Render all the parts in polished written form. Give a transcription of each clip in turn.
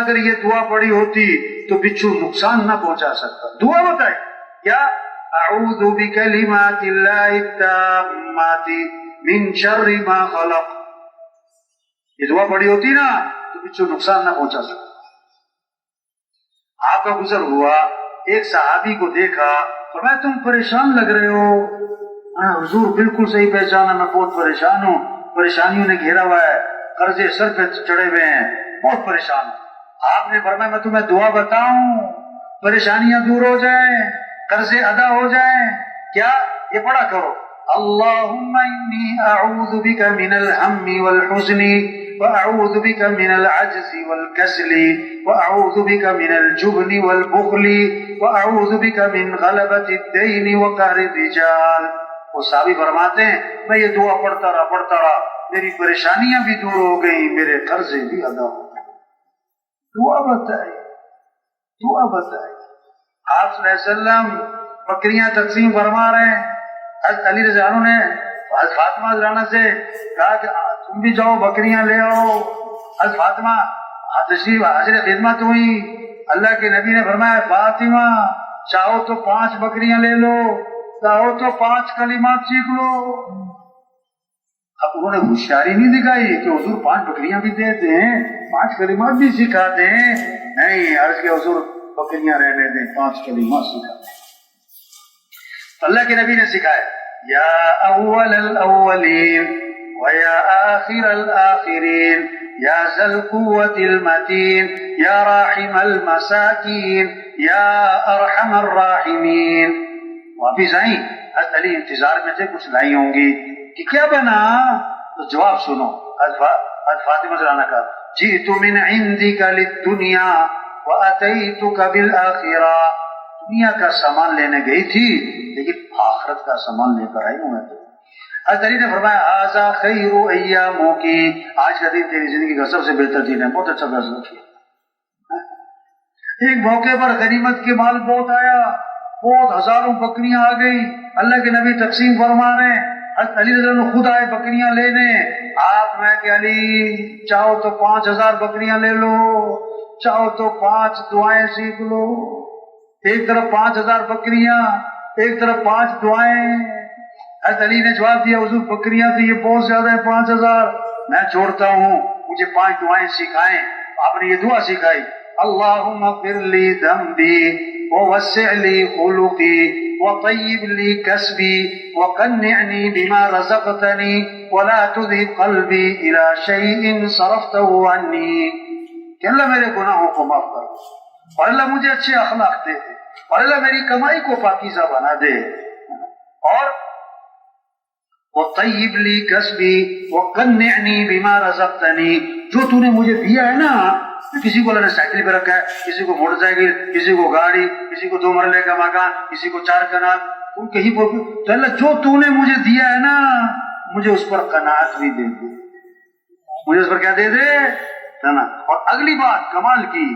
اگر یہ دعا پڑی ہوتی تو بچھو نقصان نہ پہنچا سکتا. دعا بتائے کیا؟ اعوذ بکلمات اللہ التامات من شر ما خلق. یہ دعا پڑی ہوتی نا تو بچھو نقصان نہ پہنچا سکتا. آپ کا گزر ہوا، ایک صحابی کو دیکھا، فرمایا تم پریشان لگ رہے ہو. حضور بالکل صحیح پہچانا، میں بہت پریشان ہوں، پریشانیوں نے گھیرا ہوا ہے، قرضے سر پہ چڑھے ہوئے ہیں، بہت پریشان ہوں. آپ نے فرمایا میں تمہیں دعا بتاؤں پریشانیاں دور ہو جائیں، قرضے ادا ہو جائیں. کیا؟ یہ پڑھا کرو اللہم انی اعوذ بک من الہم والحزن واعوذ بک من العجز والکسل واعوذ بک من الجبن والبخل واعوذ بک من غلبۃ الدین وقہر الرجال. وہ صحابی فرماتے ہیں میں یہ دعا پڑھتا رہا، میری پریشانیاں بھی دور ہو گئیں، میرے قرضے بھی ادا ہو گئے. دعا بتائی، دعا بتائی. آپ صلی اللہ علیہ وسلم بکریاں تقسیم فرما رہے ہیں. حضرت علی رضی اللہ عنہ نے حضرت فاطمہ رضی اللہ عنہ سے کہا کہ تم بھی جاؤ بکریاں لے آؤ. حضرت فاطمہ تشریف حاضر خدمت ہوئی. اللہ کے نبی نے فرمایا فاطمہ چاہو تو 5 بکریاں لے لو، چاہو تو 5 کلمات سیکھ لو. اب انہوں نے ہوشیاری نہیں دکھائی کہ حضور 5 بکریاں بھی دے دیں، 5 کلمات بھی سکھا دیں. نہیں، عرض کے حضور بکریاں رہنے دیں، 5 کلمات سکھا دیں. اللہ کے نبی نے سکھایا یا اول الاولین ویا آخر الاخرین یا ذا القوة المتین یا راحم المساکین یا ارحم الراحمین. واپس آئیں، حضرت علی انتظار میں تھے کچھ لائی ہوں گی کہ کیا بنا، تو جواب سنو. حضرت فاطمہ رضی اللہ عنہا کا جئت من عندک للدنیا واتیتک بالآخرہ. دنیا کا سامان لینے گئی تھی لیکن آخرت کا سامان لے کر آئی ہوں میں. حضرت علی نے فرمایا ھذا خیر ایامک، آج کا دن تیری زندگی کا سب سے بہتر دن ہے. بہت اچھا فیصلہ کیا. ایک موقع پر غنیمت کے مال بہت آیا، بہت ہزاروں بکریاں آ گئی. اللہ کے نبی تقسیم فرما رہے ہیں. حضرت علی رضی اللہ عنہ خود آئے بکریاں لینے. آپ میں کہ علی چاہو تو 5000 بکریاں لے لو، چاہو تو 5 دعائیں سیکھ لو. ایک طرف 5000 بکریاں، ایک طرف 5 دعائیں. حضرت علی نے جواب دیا حضور بکریاں تو یہ بہت زیادہ ہے، 5000 میں چھوڑتا ہوں، مجھے 5 دعائیں سکھائیں. آپ نے یہ دعا سکھائی اللہم اغفر لی ذنبی ووسع لی خلقی وطیب لی کسبی وقنعنی بما رزقتنی ولا تذہب قلبی الی شیء صرفتہ عنی. کہ اللہ میرے گناہوں کو معاف کر، اور اللہ مجھے اچھے اخلاق دے، اور اللہ میری کمائی کو پاکیزہ بنا دے، اور وطیب لی کسبی وقنعنی بما رزقتنی. جو تو نے مجھے دیا ہے نا، کسی کو اللہ نے سائیکل پہ رکھا ہے، کسی کو موٹر سائیکل، کسی کو گاڑی، کسی کو 2 مرلے کا مکان، کسی کو 4 کنال، کہیں پر، تو اللہ جو تو نے مجھے دیا ہے نا مجھے اس پر قناعت بھی دے دے، مجھے اس پر کیا دے دے نا. اور اگلی بات کمال کی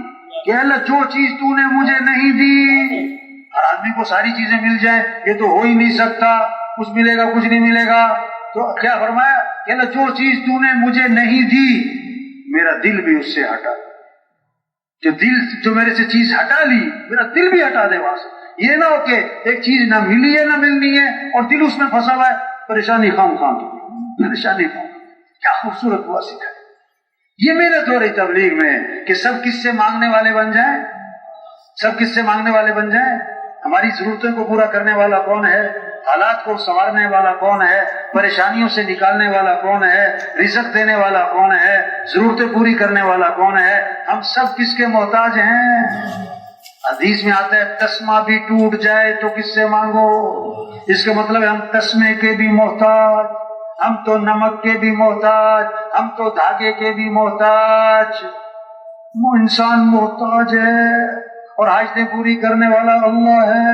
کہ اللہ جو چیز تو نے مجھے نہیں دی، ہر آدمی کو ساری چیزیں مل جائیں یہ تو ہو ہی نہیں سکتا، کچھ ملے گا کچھ نہیں ملے گا. تو کیا فرمایا کہ اللہ جو چیز تو نے مجھے نہیں دی میرا دل بھی اس سے ہٹا، جو میرے سے چیز ہٹا لی میرا دل بھی ہٹا دے وہاں سے. یہ نہ ہو کہ ایک چیز نہ ملی ہے نہ ملنی ہے اور دل اس میں پھنسا ہوا ہے، پریشانی خام خام کی پریشانی خام. کیا خوبصورت ہوا سکھا. یہ محنت ہو رہی تبلیغ میں کہ سب کس سے مانگنے والے بن جائیں، سب کس سے مانگنے والے بن جائیں. ہماری ضرورتوں کو پورا کرنے والا کون ہے، حالات کو سنوارنے والا کون ہے، پریشانیوں سے نکالنے والا کون ہے، رزق دینے والا کون ہے، ضرورتیں پوری کرنے والا کون ہے. ہم سب کس کے محتاج ہیں. حدیث میں آتا ہے تسمہ بھی ٹوٹ جائے تو کس سے مانگو. اس کا مطلب ہے ہم تسمے کے بھی محتاج، ہم تو نمک کے بھی محتاج، ہم تو دھاگے کے بھی محتاج. وہ انسان محتاج ہے اور حاجتیں پوری کرنے والا اللہ ہے.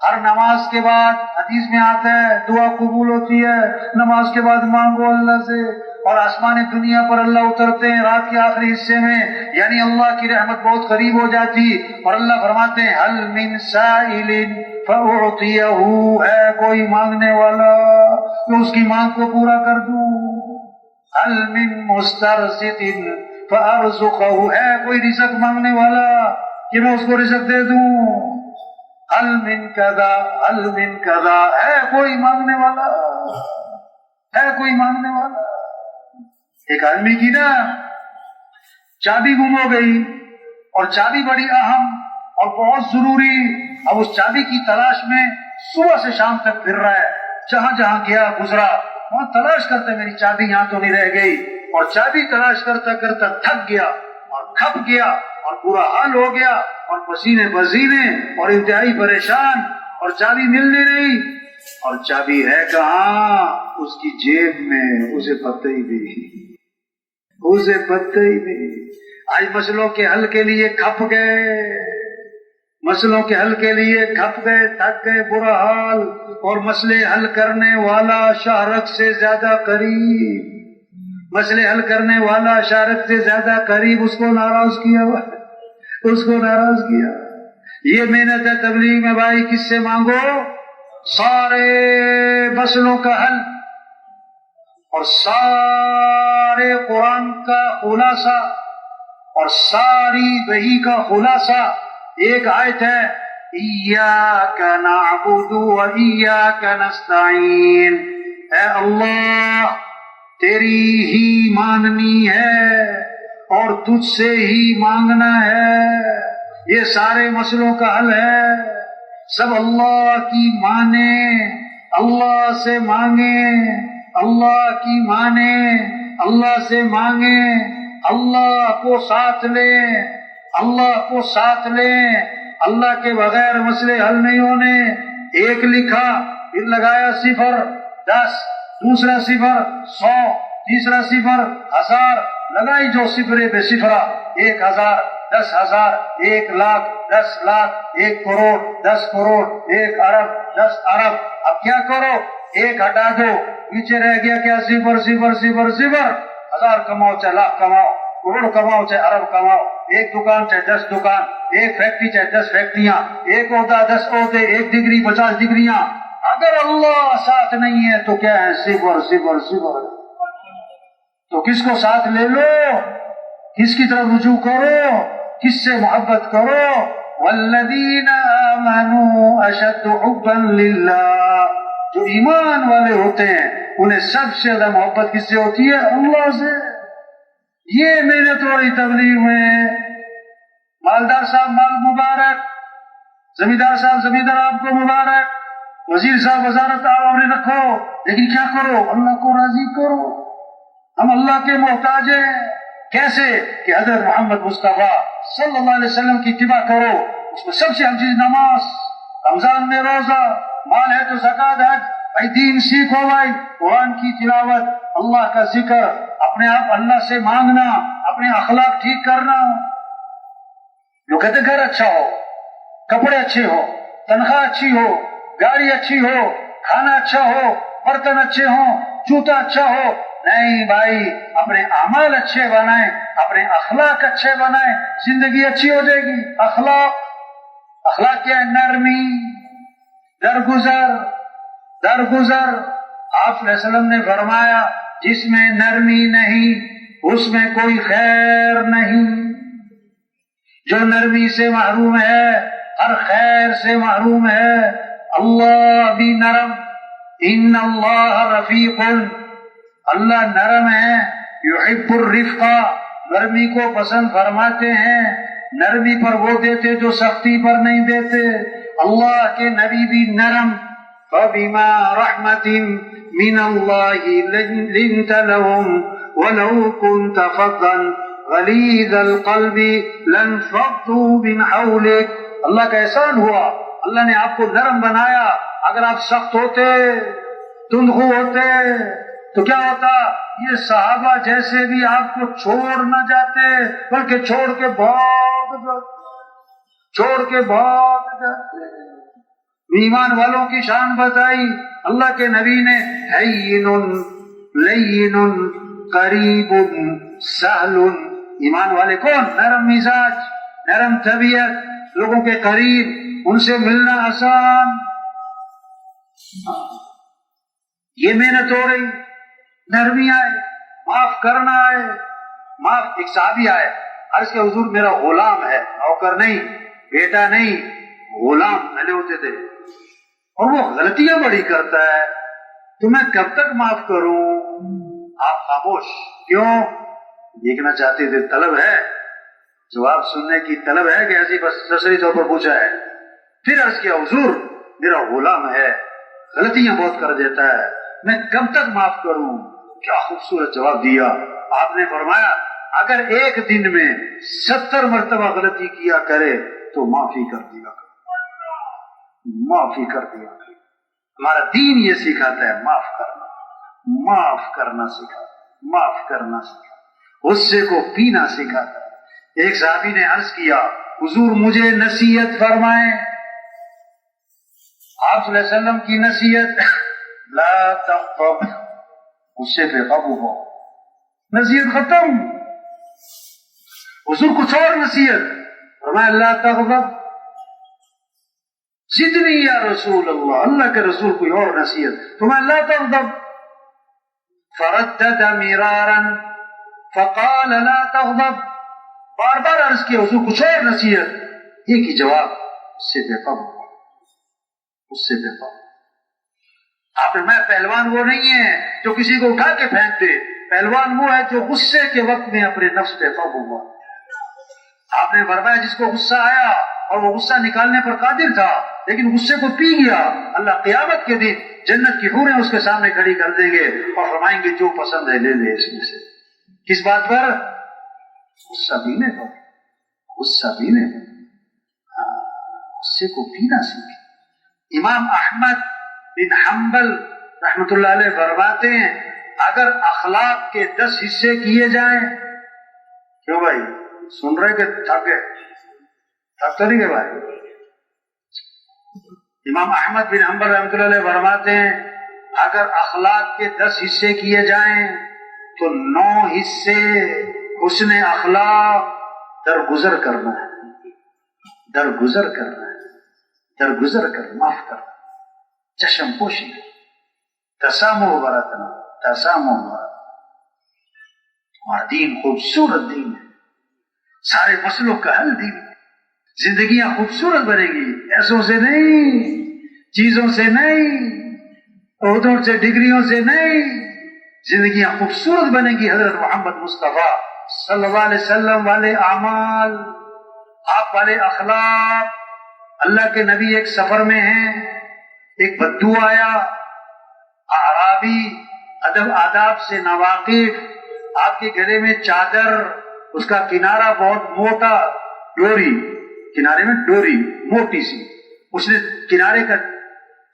ہر نماز کے بعد حدیث میں آتا ہے دعا قبول ہوتی ہے، نماز کے بعد مانگو اللہ سے، اور آسمان دنیا پر اللہ اترتے ہیں رات کے آخری حصے میں، یعنی اللہ کی رحمت بہت قریب ہو جاتی، اور اللہ فرماتے ہیں حل من سائل فاعطیہ، ہے کوئی مانگنے والا میں اس کی مانگ کو پورا کر دوں. حل من مسترزق فأرزقه، ہے کوئی رزق مانگنے والا کہ میں اس کو رزق دے دوں؟ هل من کذا هل من کذا، ہے کوئی مانگنے والا؟ ہے کوئی مانگنے والا؟ ایک آدمی کی نا چابی گم ہو گئی، اور چابی بڑی اہم اور بہت ضروری، اب اس چابی کی تلاش میں صبح سے شام تک پھر رہا ہے، جہاں جہاں گیا گزرا وہاں تلاش کرتا میری چابی یہاں تو نہیں رہ گئی، اور چابی تلاش کرتا کرتا تھک گیا اور کھپ گیا اور برا حال ہو گیا اور پسینے پسینے اور انتہائی پریشان، اور چابی ملنے نہیں، اور چابی ہے کہاں؟ اس کی جیب میں، اسے پتہ ہی نہیں، اسے پتہ ہی نہیں۔ آج مسئلوں کے حل کے لیے کھپ گئے، مسئلوں کے حل کے لیے کھپ گئے، تھک گئے، برا حال، اور مسئلے حل کرنے والا شہرت سے زیادہ قریب، مسئلے حل کرنے والا شہرت سے زیادہ قریب، اس کو ناراض کیا، اس کو ناراض کیا۔ یہ محنت ہے تبلیغ میں بھائی، کس سے مانگو؟ سارے مسئلوں کا حل اور سارے قرآن کا خلاصہ اور ساری وحی کا خلاصہ ایک آیت ہے، ایاک نعبد و ایاک نستعین، اے اللہ تیری ہی ماننی ہے اور تجھ سے ہی مانگنا ہے، یہ سارے مسئلوں کا حل ہے، سب اللہ کی مانے، اللہ سے مانگے، اللہ کی مانے، اللہ سے مانگے، اللہ کو ساتھ لیں، اللہ کو ساتھ لیں، اللہ کے بغیر مسئلے حل نہیں ہونے۔ ایک لکھا پھر لگایا صفر، 10، دوسرا صفر 100، تیسرا صفر 1000، لگائی جو صفرے بے صفرہ، 1000، 10,000، 1,00,000، 10,00,000، 1 کروڑ، 10 کروڑ، 1 ارب، 10 ارب۔ اب کیا کرو؟ ایک ہٹا دو، پیچھے رہ گیا کیا؟ صفر صفر صفر صفر۔ 1000 کماؤ چاہے لاکھ کماؤ، کروڑ کماؤ چاہے ارب کماؤ، ایک دکان چاہے 10 دکان، ایک فیکٹری چاہے 10 فیکٹریاں، ایک عہدہ 10 عہدے، 1 ڈگری 50 ڈگریاں، اگر اللہ ساتھ نہیں ہے تو کیا ہے؟ صفر صفر صفر۔ تو کس کو ساتھ لے لو؟ کس کی طرف رجوع کرو؟ کس سے محبت کرو؟ والذین آمنوا اشد حبا للہ، جو ایمان والے ہوتے ہیں انہیں سب سے زیادہ محبت کس سے ہوتی ہے؟ اللہ سے۔ یہ محنت ہو رہی تبلیغ میں، مالدار صاحب مال مبارک، زمیندار صاحب زمیندار آپ کو مبارک، وزیر صاحب وزارت آپ نے رکھو، لیکن کیا کرو؟ اللہ کو راضی کرو۔ ہم اللہ کے محتاج ہیں، کیسے؟ کہ حضرت محمد مصطفیٰ صلی اللہ علیہ وسلم کی اتباع کرو، اس میں سب سے اہم چیز نماز، رمضان میں روزہ، مال ہے تو زکات، حج، بھائی دین سیکھو، بھائی قرآن کی تلاوت، اللہ کا ذکر، اپنے آپ اللہ سے مانگنا، اپنے اخلاق ٹھیک کرنا۔ لوگ کہتے گھر اچھا ہو، کپڑے اچھے ہو، تنخواہ اچھی ہو، گاڑی اچھی ہو، کھانا اچھا ہو، برتن اچھے ہوں، جوتا اچھا ہو۔ نہیں بھائی، اپنے اعمال اچھے بنائیں، اپنے اخلاق اچھے بنائیں، زندگی اچھی ہو جائے گی۔ اخلاق کیا ہے؟ نرمی، درگزر، درگزر۔ آپ صلی اللہ علیہ وسلم نے فرمایا جس میں نرمی نہیں اس میں کوئی خیر نہیں، جو نرمی سے محروم ہے ہر خیر سے محروم ہے۔ اللہ بھی نرم، ان اللہ رفیق، اللہ نرم ہے، یحب الرفق، نرمی کو پسند فرماتے ہیں، نرمی پر وہ دیتے جو سختی پر نہیں دیتے۔ اللہ کے نبی بھی نرم، فبما رحمت من اللہ لنت لهم ولو كنت فظا غلیظ القلب لانفضوا من حولك۔ اللہ کا احسان ہوا، اللہ نے آپ کو نرم بنایا۔ اگر آپ سخت ہوتے، تندخو ہوتے تو کیا ہوتا؟ یہ صحابہ جیسے بھی آپ کو چھوڑ نہ جاتے بلکہ چھوڑ کے بھاگ جاتے۔ ایمان والوں کی شان بتائی اللہ کے نبی نے، ہین لین قریب سہل۔ ایمان والے کون؟ نرم مزاج، نرم طبیعت، لوگوں کے قریب، ان سے ملنا آسان۔ یہ محنت ہو رہی، نرمی آئے، معاف کرنا آئے، معاف. ایک صحابی آئے, عرض کہ حضور میرا غلام ہے, نوکر نہیں, بیٹا نہیں, غلام پہلے ہوتے تھے, اور وہ غلطیاں بڑی کرتا ہے, تو میں کب تک معاف کروں؟ آپ خاموش. کیوں؟ دیکھنا چاہتے تھے, طلب ہے, جواب سننے کی طلب ہے کہ ایسی بس سرسری طور پر پوچھا ہے. پھر عرض کیا حضور میرا غلام ہے, غلطیاں بہت کر دیتا ہے, میں کب تک معاف کروں؟ کیا خوبصورت جواب دیا آپ نے. فرمایا اگر ایک دن میں 70 مرتبہ غلطی کیا کرے تو معافی کر دیا کرے, معافی کر دیا کرے. ہمارا دین یہ سکھاتا ہے معاف کرنا, معاف کرنا سکھاتا ہے, معاف کرنا سکھاتا ہے, غصے کو پینا سکھاتا ہے. ایک صحابی نے عرض کیا حضور مجھے نصیحت فرمائیں. آپ صلی اللہ علیہ وسلم کی نصیحت لا تغضب, غصے پہ قابو ہو. نصیحت ختم. حضور کچھ اور نصیحت فرمایا لا تغضب. زدنی یا رسول اللہ, اللہ کے رسول کوئی اور نصیحت فرمایا لا تغضب. فردد مرارا فقال لا تغضب. بار بار عرض کیا حضور کچھ اور نصیحت, ایک ہی جواب غصے پہ قابو ہو, غصے پہ قابو. آپ نے میں پہلوان وہ نہیں ہے جو کسی کو اٹھا کے پھینک دے, پہلوان وہ ہے جو غصے کے وقت میں اپنے نفس پہ قابو ہوا. آپ نے فرمایا جس کو غصہ آیا اور وہ غصہ نکالنے پر قادر تھا لیکن غصے کو پی گیا, اللہ قیامت کے دن جنت کی حوریں اس کے سامنے کھڑی کر دیں گے اور فرمائیں گے جو پسند ہے لے لے اس میں سے. کس بات پر؟ غصہ پینے پر, غصہ پینے پر. غصے کو پینا سیکھے. امام احمد بن حنبل رحمت اللہ علیہ فرماتے ہیں اگر اخلاق کے 10 حصے کیے جائیں. کیوں بھائی سن رہے کہ تھک تو نہیں گئے بھائی؟ امام احمد بن حنبل رحمۃ اللہ علیہ فرماتے ہیں اگر اخلاق کے 10 حصے کیے جائیں تو 9 حصے حسن اخلاق درگزر کرنا ہے, درگزر کرنا ہے, درگزر کر معاف کرنا, چشم پوشی, تسامح برتنا, تسامح برتنا. ہمارا دین خوبصورت دین ہے, سارے مسئلوں کا حل دین ہے. زندگیاں خوبصورت بنے گی, ایسوں سے نہیں, چیزوں سے نہیں, عہدوں سے, ڈگریوں سے نہیں. زندگیاں خوبصورت بنے گی حضرت محمد مصطفیٰ صلی اللہ علیہ وسلم والے اعمال, آپ والے اخلاق. اللہ کے نبی ایک سفر میں ہیں, ایک بدو آیا, اعرابی ادب آداب سے ناواقف, آپ کے گلے میں چادر, اس کا کنارہ بہت موٹا, ڈوری, کنارے میں ڈوری موٹی سی, اس نے کنارے کا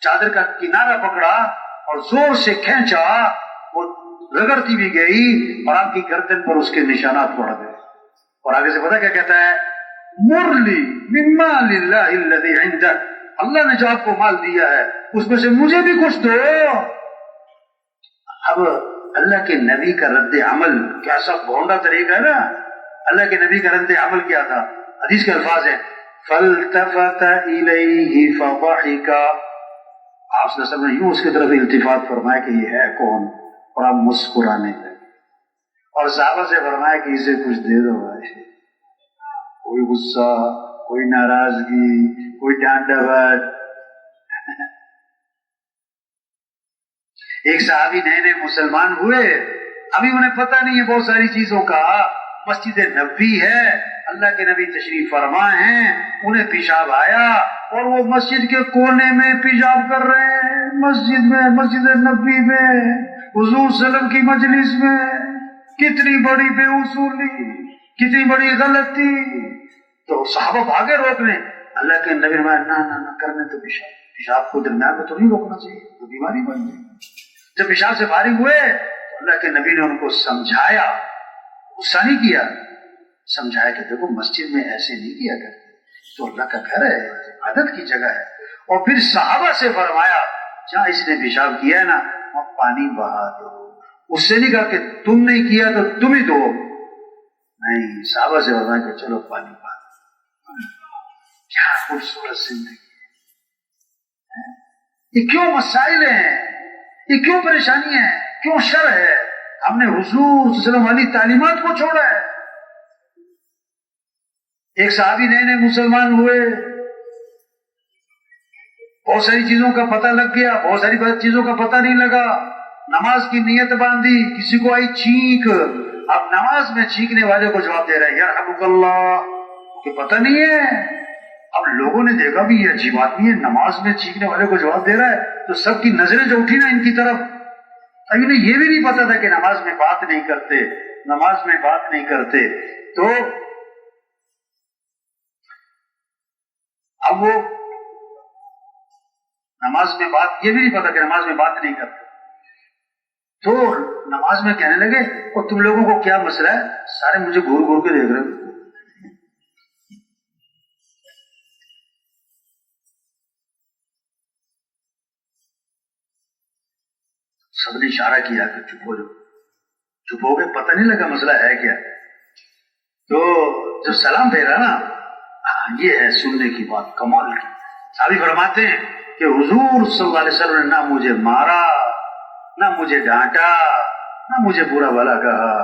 چادر کا کنارہ پکڑا اور زور سے کھینچا, وہ رگڑتی بھی گئی اور آپ کی گردن پر اس کے نشانات پڑ گئے. اور آگے سے پتہ کیا کہتا ہے, مرلی من مال اللہ الذی عندک, اللہ نے جو آپ کو مال دیا ہے اس میں سے مجھے بھی کچھ دو. اب اللہ کے نبی کا رد عمل کیا سب بھونڈا طریقہ ہے نا. اللہ کے نبی کا رد عمل کیا تھا؟ حدیث کے الفاظ ہیں فَالْتَفَتَ إِلَيْهِ فَضَحِكَ. آپ صلی اللہ علیہ وسلم نے یوں اس کی طرف التفات فرمایا کہ یہ ہے کون, اور آپ مسکرانے لگے, اور صحابہ سے فرمایا کہ اسے کچھ دے دو بھائی. کوئی غصہ, کوئی ناراضگی, کوئی ڈانٹ ڈپٹ. ایک صحابی نئے نئے مسلمان ہوئے, ابھی انہیں پتہ نہیں ہے بہت ساری چیزوں کا. مسجد نبوی ہے, اللہ کے نبی تشریف فرما ہیں, انہیں پیشاب آیا اور وہ مسجد کے کونے میں پیشاب کر رہے ہیں, مسجد میں, مسجد نبوی میں, حضور صلی اللہ علیہ وسلم کی مجلس میں. کتنی بڑی بے اصولی, کتنی بڑی غلطی. تو صحابہ بھاگے روکنے, اللہ کے نبی نے نہ کرنے تو پیشاب کو درمیان میں تو نہیں روکنا چاہیے, تو بیماری بن گئی. جب پیشاب سے فارغ ہوئے تو اللہ کے نبی نے ان کو سمجھایا, غصہ نہیں کیا, سمجھایا کہ دیکھو مسجد میں ایسے نہیں کیا کرتے, تو اللہ کا گھر ہے, عبادت کی جگہ ہے. اور پھر صحابہ سے فرمایا جہاں اس نے پیشاب کیا ہے نا وہاں پانی بہا دو. اس سے نہیں کہا کہ تم نہیں کیا تو تم ہی دو, نہیں, صحابہ سے فرمایا کہ چلو پانی بہا دو. کیا خوبصورت زندگی ہے. یہ کیوں مسائل ہیں, یہ کیوں پریشانی ہے, کیوں شر ہے؟ ہم نے حضور صلی اللہ علیہ وسلم والی تعلیمات کو چھوڑا ہے. ایک صحابی نئے نئے مسلمان ہوئے، بہت ساری چیزوں کا پتہ لگ گیا، بہت ساری چیزوں کا پتہ نہیں لگا. نماز کی نیت باندھی، کسی کو آئی چھینک، اب نماز میں چھینکنے والے کو جواب دے رہا ہے یرحمک اللہ، کہ پتہ نہیں ہے. اب لوگوں نے دیکھا بھی یہ عجیب آدمی ہے، نماز میں چھینکنے والے کو جواب دے رہا ہے، تو سب کی نظریں جو اٹھی نا ان کی طرف. اب انہیں یہ بھی نہیں پتا تھا کہ نماز میں بات نہیں کرتے، نماز میں بات نہیں کرتے. تو اب وہ نماز میں بات، یہ بھی نہیں پتا کہ نماز میں بات نہیں کرتے. تو نماز میں کہنے لگے اور تم لوگوں کو کیا مسئلہ ہے؟ سارے مجھے گھور گھور کے دیکھ رہے ہیں. سب نے اشارہ کیا کہ چپ ہو جاؤ. چپ ہو گئے، پتہ نہیں لگا مسئلہ ہے کیا. تو جب سلام پھیرا نا، یہ ہے سننے کی بات کمال کی. صحابی فرماتے ہیں کہ حضور صلی اللہ علیہ وسلم نے نہ مجھے مارا، نہ مجھے ڈانٹا، نہ مجھے برا بھلا کہا،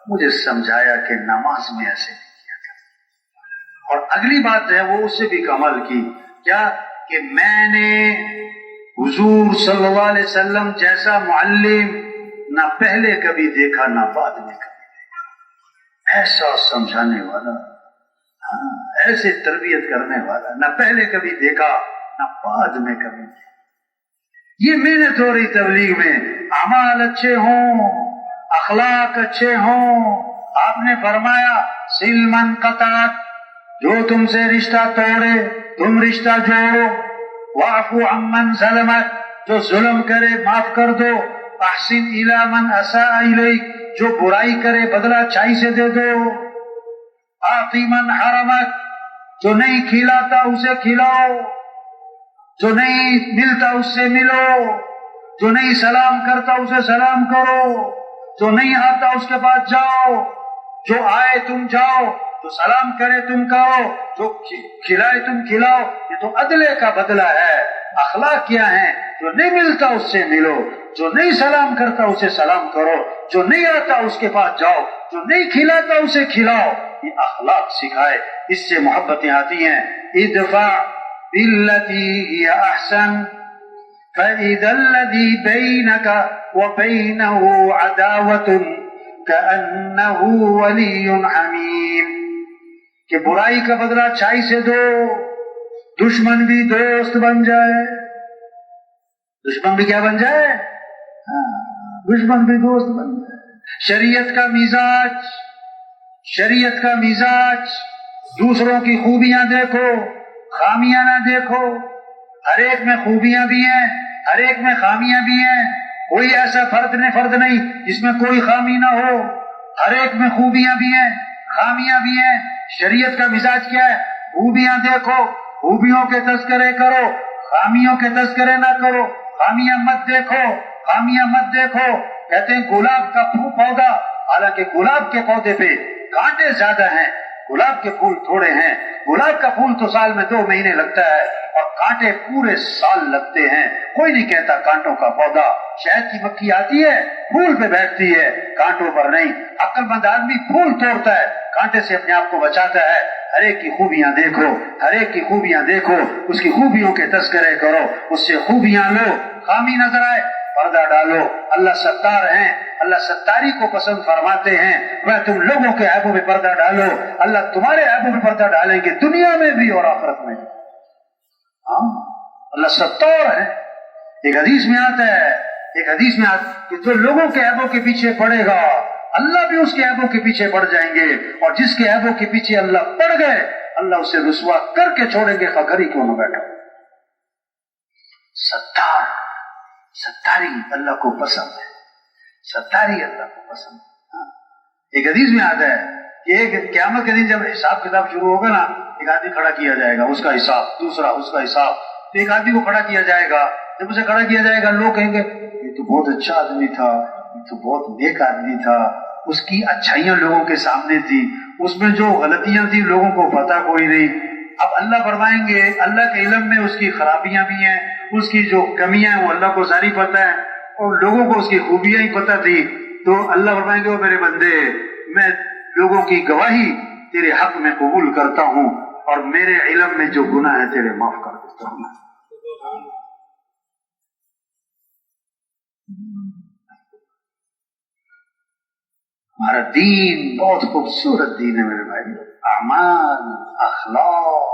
مجھے سمجھایا کہ نماز میں ایسے نہیں کیا تھا. اور اگلی بات ہے وہ اس سے بھی کمال کی، کیا کہ میں نے حضور صلی اللہ علیہ وسلم جیسا معلم نہ پہلے کبھی دیکھا نہ بعد میں کبھی دیکھا. ایسا سمجھانے والا، ایسے تربیت کرنے والا نہ پہلے کبھی دیکھا نہ بعد میں کبھی دیکھا. یہ محنت ہو رہی تبلیغ میں، اعمال اچھے ہوں، اخلاق اچھے ہوں. آپ نے فرمایا سل من قطعت، جو تم سے رشتہ توڑے تم رشتہ جوڑو. واعفو عمن ظلمت، جو ظلم کرے معاف کر دو. احسن الی من اساء الیک، جو برائی کرے بدلہ اچھائی سے دے دو. اعطی من حرمک، جو نہیں کھلاتا اسے کھلاؤ، جو نہیں ملتا اس سے ملو، جو نہیں سلام کرتا اسے سلام کرو، جو نہیں آتا اس کے پاس جاؤ، جو آئے تم جاؤ، جو سلام کرے تم کہو، جو کھلائے تم کھلاؤ. یہ تو عدلے کا بدلہ ہے. اخلاق کیا ہے؟ جو نہیں ملتا اس سے ملو، جو نہیں سلام کرتا اسے سلام کرو، جو نہیں آتا اس کے پاس جاؤ، جو نہیں کھلاتا اسے کھلاؤ. یہ اخلاق سکھائے، اس سے محبتیں آتی ہیں. ادفع بالتی ہی احسن فإذا الذي بينك وبينه عداوة كأنه ولي حميم. کہ برائی کا بدلہ اچھائی سے دو، دشمن بھی دوست بن جائے. دشمن بھی کیا بن جائے؟ دشمن بھی دوست بن جائے. شریعت کا مزاج، شریعت کا مزاج، دوسروں کی خوبیاں دیکھو، خامیاں نہ دیکھو. ہر ایک میں خوبیاں بھی ہیں، ہر ایک میں خامیاں بھی ہیں. کوئی ایسا فرد نہیں جس میں کوئی خامی نہ ہو. ہر ایک میں خوبیاں بھی ہیں، خامیاں بھی ہیں. شریعت کا مزاج کیا ہے؟ خوبیاں دیکھو، خوبیوں کے تذکرے کرو، خامیوں کے تذکرے نہ کرو. خامیاں مت دیکھو، خامیاں مت دیکھو. کہتے ہیں گلاب کا پودا، حالانکہ گلاب کے پودے پہ کانٹے زیادہ ہیں، گلاب کے پھول تھوڑے ہیں. گلاب کا پھول تو سال میں 2 مہینے لگتا ہے اور کانٹے پورے سال لگتے ہیں. کوئی نہیں کہتا کانٹوں کا پودا. شہد کی مکھی آتی ہے، پھول پہ بیٹھتی ہے، کانٹوں پر نہیں. عقل مند آدمی پھول توڑتا ہے، کانٹے سے اپنے آپ کو بچاتا ہے. ہر ایک کی خوبیاں دیکھو، ہر ایک کی خوبیاں دیکھو، اس کی خوبیوں کے تذکرے کرو، اس سے خوبیاں لو. خامی نظر آئے پردہ ڈالو. اللہ ستار ہیں، اللہ ستاری کو پسند فرماتے ہیں. میں تم لوگوں کے عیبوں پہ پردہ ڈالو، اللہ تمہارے عیبوں پہ پردہ ڈالیں گے دنیا میں بھی اور آخرت میں بھی. اللہ ستار ہے. ایک حدیث میں آتا ہے کہ جو لوگوں کے عیبوں کے پیچھے پڑے گا اللہ بھی اس کے عیبوں کے پیچھے پڑ جائیں گے، اور جس کے عیبوں کے پیچھے اللہ پڑ گئے اللہ اسے رسوا کر کے چھوڑیں گے، خاکری کیوں نہ بیٹھا. ستار، ستاری اللہ کو پسند ہے، ستاری اللہ کو پسند ہے. ایک حدیث میں آتا ہے کہ ایک قیامت کے دن جب حساب کتاب شروع ہوگا نا، ایک آدمی کھڑا کیا جائے گا، اس کا حساب، دوسرا اس کا حساب. تو ایک آدمی کو کھڑا کیا جائے گا. جب اسے کھڑا کیا جائے گا لوگ کہیں گے یہ تو بہت اچھا آدمی تھا، یہ تو بہت نیک آدمی تھا، اس کی اچھائیاں لوگوں کے سامنے تھی، اس میں جو غلطیاں تھی لوگوں کو پتہ کوئی نہیں. اب اللہ فرمائیں گے اللہ کے علم میں اس کی خرابیاں بھی ہیں، اس کی جو کمیاں ہیں وہ اللہ کو ساری پتہ ہے، اور لوگوں کو اس کی خوبیاں ہی پتہ تھی. تو اللہ فرمائیں گے وہ میرے بندے میں لوگوں کی گواہی تیرے حق میں قبول کرتا ہوں اور میرے علم میں جو گناہ ہے تیرے معاف کر دیتا ہوں. ہمارا دین بہت خوبصورت دین ہے میرے بھائی. اعمال، اخلاق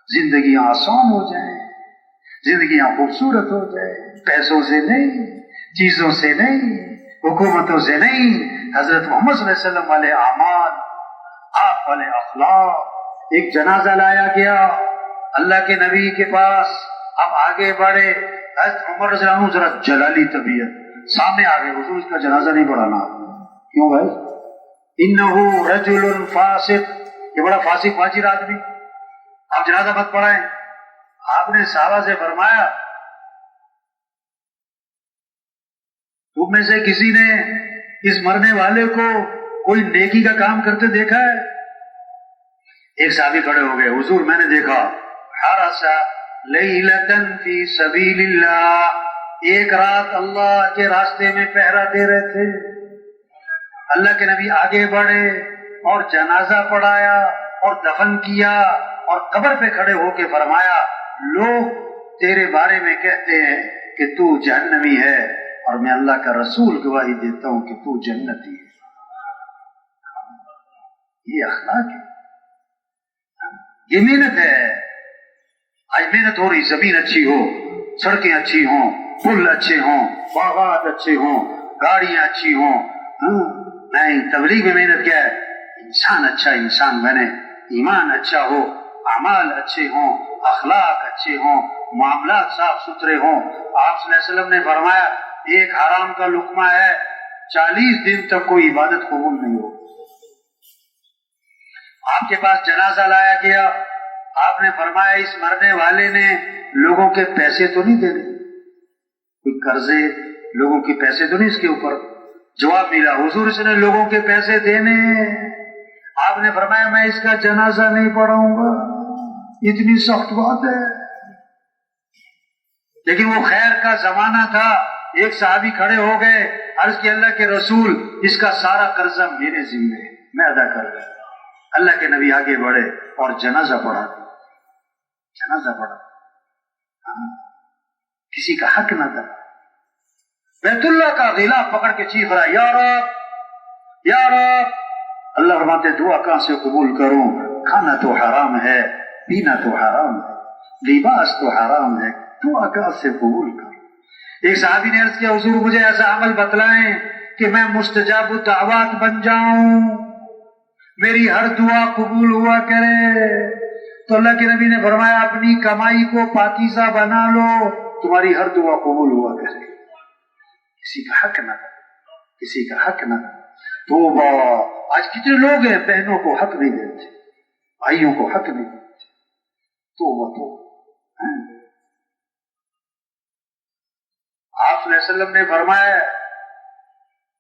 زندگیاں آسان ہو جائیں، زندگیاں خوبصورت ہو جائیں، پیسوں سے نہیں، چیزوں سے نہیں، حکومتوں سے نہیں، حضرت محمد صلی اللہ علیہ وسلم والے اعمال، آپ والے اخلاق. ایک جنازہ لایا گیا اللہ کے نبی کے پاس، اب آگے بڑھے. حضرت عمر رضی اللہ عنہ ذرا جلالی طبیعت سامنے آ گئے، حضور اس کا جنازہ نہیں پڑھانا. کیوں بھائی؟ انہو رجل فاسق، یہ بڑا فاسق فاجر آدمی، آپ جنازہ مت پڑھائیں. آپ نے صحابہ سے فرمایا تم میں سے کسی نے اس مرنے والے کو کوئی نیکی کا کام کرتے دیکھا ہے؟ ایک صحابی کھڑے ہو گئے، حضور میں نے دیکھا حرس لیلۃ فی سبیل اللہ، ایک رات اللہ کے راستے میں پہرا دے رہے تھے. اللہ کے نبی آگے بڑھے اور جنازہ پڑھایا اور دفن کیا اور قبر پہ کھڑے ہو کے فرمایا لوگ تیرے بارے میں کہتے ہیں کہ تو جہنمی ہے اور میں اللہ کا رسول گواہی دیتا ہوں کہ تو جنتی ہے. یہ اخلاق ہے، یہ محنت ہے. آج محنت ہو رہی، زمین اچھی ہو، سڑکیں اچھی ہوں، پل اچھے ہوں، باغات اچھے ہوں، گاڑیاں اچھی ہوں. نہیں، تبلیغ میں محنت کیا ہے؟ انسان اچھا انسان بنے، ایمان اچھا ہو، اعمال اچھے ہوں، اخلاق اچھے ہوں، معاملات صاف ستھرے ہوں. آپ صلی اللہ علیہ وسلم نے فرمایا ایک حرام کا لقمہ ہے 40 دن تک کوئی عبادت قبول نہیں ہو. آپ کے پاس جنازہ لایا گیا، آپ نے فرمایا اس مرنے والے نے لوگوں کے پیسے تو نہیں دینے، کوئی قرضے لوگوں کے پیسے تو نہیں اس کے اوپر؟ جواب ملا حضور اس نے لوگوں کے پیسے دینے. آپ نے فرمایا میں اس کا جنازہ نہیں پڑھاؤں گا. اتنی سخت بات ہے، لیکن وہ خیر کا زمانہ تھا. ایک صحابی کھڑے ہو گئے، عرض کی اللہ کے رسول اس کا سارا قرضہ میرے ذمہ ہے، میں ادا کر دوں. اللہ کے نبی آگے بڑھے اور جنازہ پڑھا دیا. جنازہ پڑھا، کسی کا حق نہ تھا. بیت اللہ کا غلاف پکڑ کے چیخ رہا یا رب یا رب. اللہ فرماتے دعا کہاں سے قبول کروں؟ کھانا تو حرام ہے، پینا تو حرام ہے، لباس تو حرام ہے، دعا کہاں سے قبول کروں؟ ایک صحابی نے عرض کیا حضور مجھے ایسا عمل بتلائیں کہ میں مستجاب الدعوات بن جاؤں، میری ہر دعا قبول ہوا کرے. تو اللہ کے نبی نے فرمایا اپنی کمائی کو پاکیزہ بنا لو، تمہاری ہر دعا قبول ہوا کرے. کسی کا حق نہ تھا، کسی کا حق نہ تھا. توبہ! آج کتنے لوگ ہیں بہنوں کو حق نہیں دیتے، بھائیوں کو حق نہیں دیتے. توبہ توبہ. آپ صلی اللہ علیہ وسلم نے فرمایا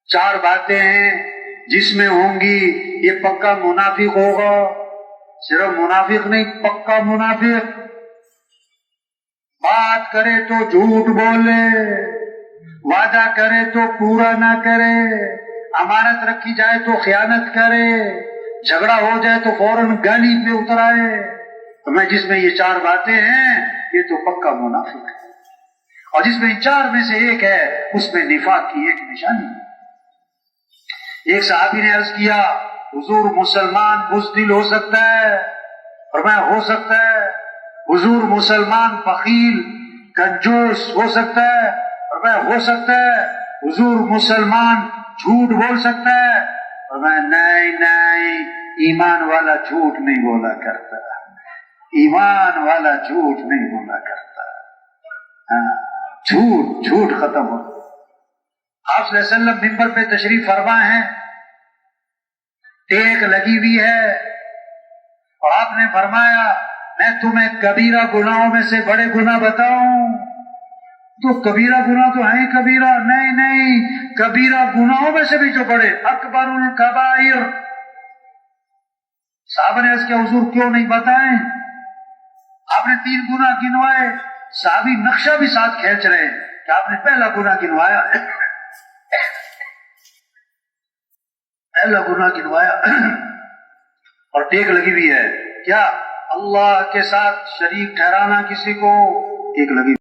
4 باتیں ہیں جس میں ہوں گی یہ پکا منافق ہوگا. صرف منافق نہیں، پکا منافق. بات کرے تو جھوٹ بولے، وعدہ کرے تو پورا نہ کرے، امانت رکھی جائے تو خیانت کرے، جھگڑا ہو جائے تو فوراً گالی پہ اتر آئے. تو میں جس میں یہ 4 باتیں ہیں یہ تو پکا منافق ہے. اور جس میں 4 میں سے ایک ہے اس میں نفاق کی ایک نشانی. ایک صحابی نے عرض کیا حضور مسلمان بزدل ہو سکتا ہے؟ فرمایا ہو سکتا ہے. حضور مسلمان بخیل کنجوس ہو سکتا ہے؟ فرمایا ہو سکتا ہے. حضور مسلمان جھوٹ بول سکتا ہے؟ فرمایا نہیں نہیں، ایمان والا جھوٹ نہیں بولا کرتا، ایمان والا جھوٹ نہیں بولا کرتا. جھوٹ ختم ہو. آپ صلی اللہ علیہ وسلم منبر پہ تشریف فرما ہے، ٹیک لگی ہوئی ہے، اور آپ نے فرمایا میں تمہیں کبیرہ گناہوں میں سے بڑے گناہ بتاؤں؟ تو کبیرہ گناہ تو ہیں کبیرہ، نہیں نہیں، کبیرہ گناہوں میں سے بھی جو بڑے، اکبر الکبائر. صحابہ نے عرض کیا حضور کیوں نہیں بتائیں؟ آپ نے 3 گناہ گنوائے. صحابی نقشہ بھی ساتھ کھینچ رہے ہیں کہ آپ نے پہلا گناہ گنوایا پہلا گناہ گنوایا اور ٹیک لگی ہوئی ہے کیا؟ اللہ کے ساتھ شریک ٹھہرانا کسی کو ٹیک لگی